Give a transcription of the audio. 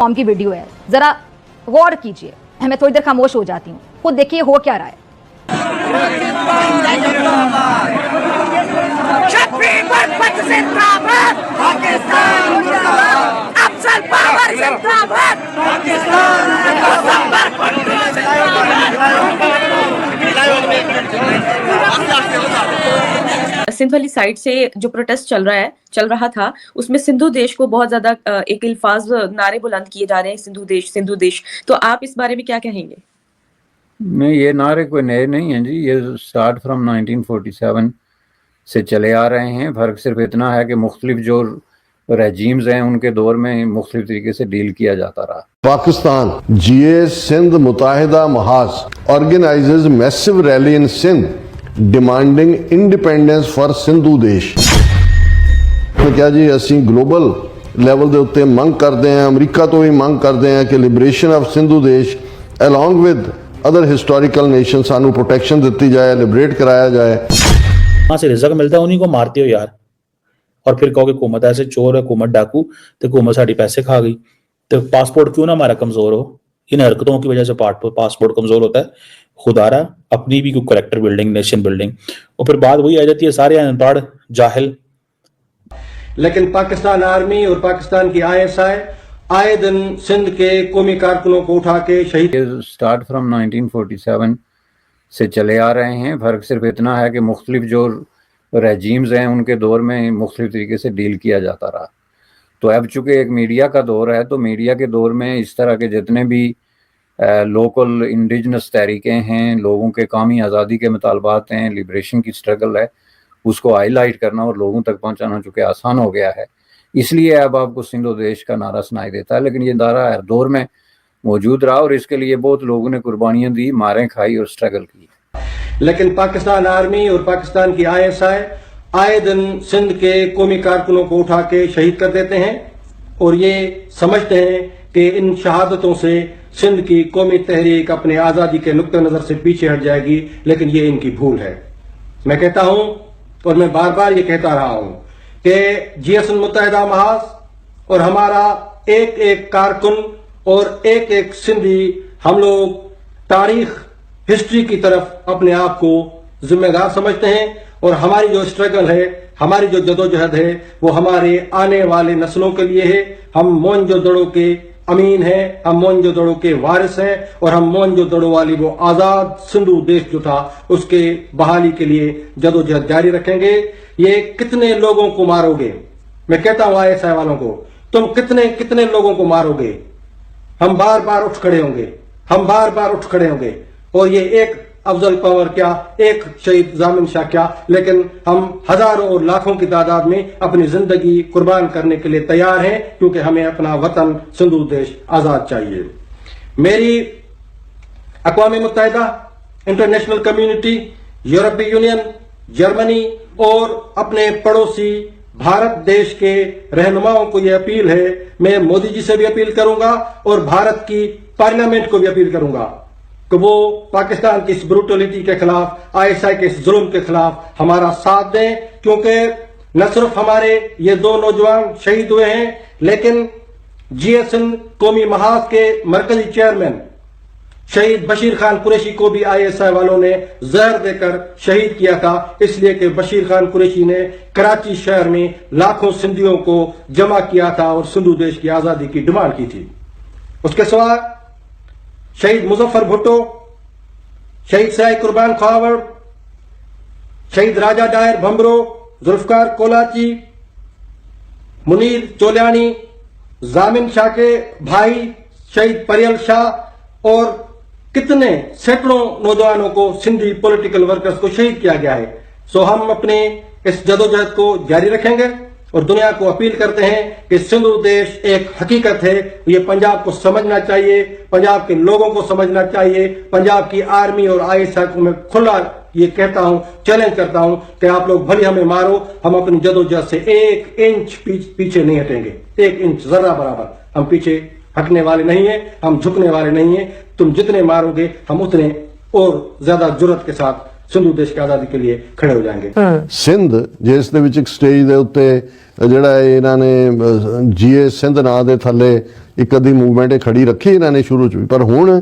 कौम की वीडियो है, जरा गौर कीजिए। मैं थोड़ी देर खामोश हो जाती हूँ, खुद देखिए हो क्या रहा है। सिंध वाली साइड से जो प्रोटेस्ट चल रहा था उसमें सिंधु देश को बहुत ज्यादा एक अल्फाज नारे बुलंद किए जा रहे हैं, सिंधु देश। तो आप इस बारे में क्या कहेंगे? नहीं, ये नारे कोई नए नहीं हैं जी, ये स्टार्ट फ्रॉम 1947 से चले आ रहे हैं। फर्क सिर्फ इतना है कि मुख्तलिफ जो रेजीम्स हैं उनके दौर में मुख्तलिफ तरीके से डील किया जाता रहा। Pakistan GA Sindh Mutahida Mahaz organizes massive rally in Sindh demanding independence for Sindhu Desh। क्या जी ਅਸੀਂ ਗਲੋਬਲ ਲੈਵਲ ਦੇ ਉੱਤੇ ਮੰਗ ਕਰਦੇ ਹਾਂ, ਅਮਰੀਕਾ ਤੋਂ ਵੀ ਮੰਗ ਕਰਦੇ ਹਾਂ ਕਿ ਲਿਬਰੇਸ਼ਨ ਆਫ ਸਿੰਧੂ ਦੇਸ਼ along with other historical nations ਸਾਨੂੰ ਪ੍ਰੋਟੈਕਸ਼ਨ ਦਿੱਤੀ ਜਾਏ, ਲਿਬਰੇਟ कराया जाए। वहाँ से रिजक मिलता है, उन्हीं को मारते हो यार, और फिर कहोगे हुकूमत ऐसे चोर है, हुकूमत डाकू, तो हुकूमत साड़ी पैसे खा गई। तो पासपोर्ट क्यों ना हमारा कमजोर हो? इन हरकतों की वजह से पासपोर्ट कमजोर होता है। खुदारा अपनी भी कलेक्टर बिल्डिंग, नेशन बिल्डिंग, और फिर बात वही आ जाती है सारे अनपढ़ जाहिल। लेकिन पाकिस्तान आर्मी और पाकिस्तान की ISI आए दिन सिंध के कौमी कारकुनों को उठा के शहीद। स्टार्ट फ्रॉम 1947 से चले आ रहे हैं। फर्क सिर्फ इतना है कि मुख्तलिफ जो रेजीम्स हैं उनके दौर में मुख्तलिफ तरीके से डील किया जाता रहा। तो अब चूँकि एक मीडिया का दौर है, तो मीडिया के दौर में इस तरह के जितने भी लोकल इंडिजनस तहरीकें हैं, लोगों के कौमी आज़ादी के मुतालबात हैं, लिबरेशन की स्ट्रगल है, उसको हाईलाइट करना और लोगों तक पहुंचाना चूँकि आसान हो गया है, इसलिए अब आपको सिंधु देश का नारा सुनाई देता है। लेकिन ये नारा हर दौर में मौजूद रहा और इसके लिए बहुत लोगों ने कुर्बानियां दी, मारें खाई और स्ट्रगल की। लेकिन पाकिस्तान आर्मी और पाकिस्तान की ISI आए दिन सिंध के कौमी कारकुनों को उठा के शहीद कर देते हैं और ये समझते हैं कि इन शहादतों से सिंध की कौमी तहरीक अपने आज़ादी के नुक्ते नज़र से पीछे हट जाएगी। लेकिन ये इनकी भूल है। मैं कहता हूं और मैं बार बार ये कहता रहा हूं कि GA Sindh मुत्तहिदा महाज और हमारा एक एक कारकुन और एक एक सिंधी, हम लोग तारीख हिस्ट्री की तरफ अपने आप को जिम्मेदार समझते हैं और हमारी जो स्ट्रगल है, हमारी जो जदोजहद है, वो हमारे आने वाले नस्लों के लिए है। हम मोहनजोदड़ो के अमीन हैं, हम मोहनजोदड़ो के वारिस हैं और हम मोहनजोदड़ो वाली वो आज़ाद सिंधु देश जो था उसके बहाली के लिए जदोजहद जारी रखेंगे। ये कितने लोगों को मारोगे? मैं कहता हूं ISI वालों को, तुम कितने कितने लोगों को मारोगे? हम बार बार उठ खड़े होंगे, हम बार बार उठ खड़े होंगे। और ये एक अफजल पंवर क्या, एक शहीद जामिन शाह क्या, लेकिन हम हजारों और लाखों की तादाद में अपनी जिंदगी कुर्बान करने के लिए तैयार हैं, क्योंकि हमें अपना वतन सिंधु देश आजाद चाहिए। मेरी अक़वाम मुत्तहिदा, इंटरनेशनल कम्युनिटी, यूरोपीय यूनियन, जर्मनी और अपने पड़ोसी भारत देश के रहनुमाओं को यह अपील है, मैं मोदी जी से भी अपील करूंगा और भारत की पार्लियामेंट को भी अपील करूंगा कि वो पाकिस्तान की इस ब्रूटलिटी के खिलाफ, ISI के इस जुल्म के खिलाफ हमारा साथ दें। क्योंकि न सिर्फ हमारे ये दो नौजवान शहीद हुए हैं, लेकिन GA Sindh कौमी महाज के मरकजी चेयरमैन शहीद बशीर खान कुरैशी को भी ISI वालों ने जहर देकर शहीद किया था, इसलिए कि बशीर खान कुरैशी ने कराची शहर में लाखों सिंधियों को जमा किया था और सिंधु देश की आजादी की डिमांड की थी। उसके सिवा शहीद मुजफ्फर भुट्टो, शहीद साई कुर्बान खावर, शहीद राजा डायर भंबरो, जुल्फकार कोलाची, मुनीर चोलियानी, जामिन शाह के भाई शहीद परियल शाह और कितने सैकड़ों नौजवानों को, सिंधी पॉलिटिकल वर्कर्स को शहीद किया गया है। सो हम अपने इस जदोजहद को जारी रखेंगे और दुनिया को अपील करते हैं कि सिंधु देश एक हकीकत है। ये पंजाब को समझना चाहिए, पंजाब के लोगों को समझना चाहिए। पंजाब की आर्मी और ISI को मैं खुला ये कहता हूं, चैलेंज करता हूं कि आप लोग भले हमें मारो, हम अपनी जदोजहद से 1 इंच पीछे नहीं हटेंगे। 1 इंच जरा बराबर हम पीछे हटने वाले नहीं है, हम झुकने वाले नहीं है। तुम जितने मारोगे हम उतने और ज्यादा जुर्रत के साथ सिंधु देश की आज़ादी के लिए खड़े हो जाएंगे। ਸਿੰਧ ਜਿਸ ਦੇ ਵਿੱਚ ਇੱਕ ਸਟੇਜ ਦੇ ਉੱਤੇ ਜਿਹੜਾ ਇਹਨਾਂ ਨੇ ਜੀਏ ਸਿੰਧ ਨਾਂ ਦੇ ਥੱਲੇ ਇੱਕ ਅੱਧੀ ਮੂਵਮੈਂਟ ਖੜੀ ਰੱਖੀ ਇਹਨਾਂ ਨੇ ਸ਼ੁਰੂ ਚ ਵੀ, ਪਰ ਹੁਣ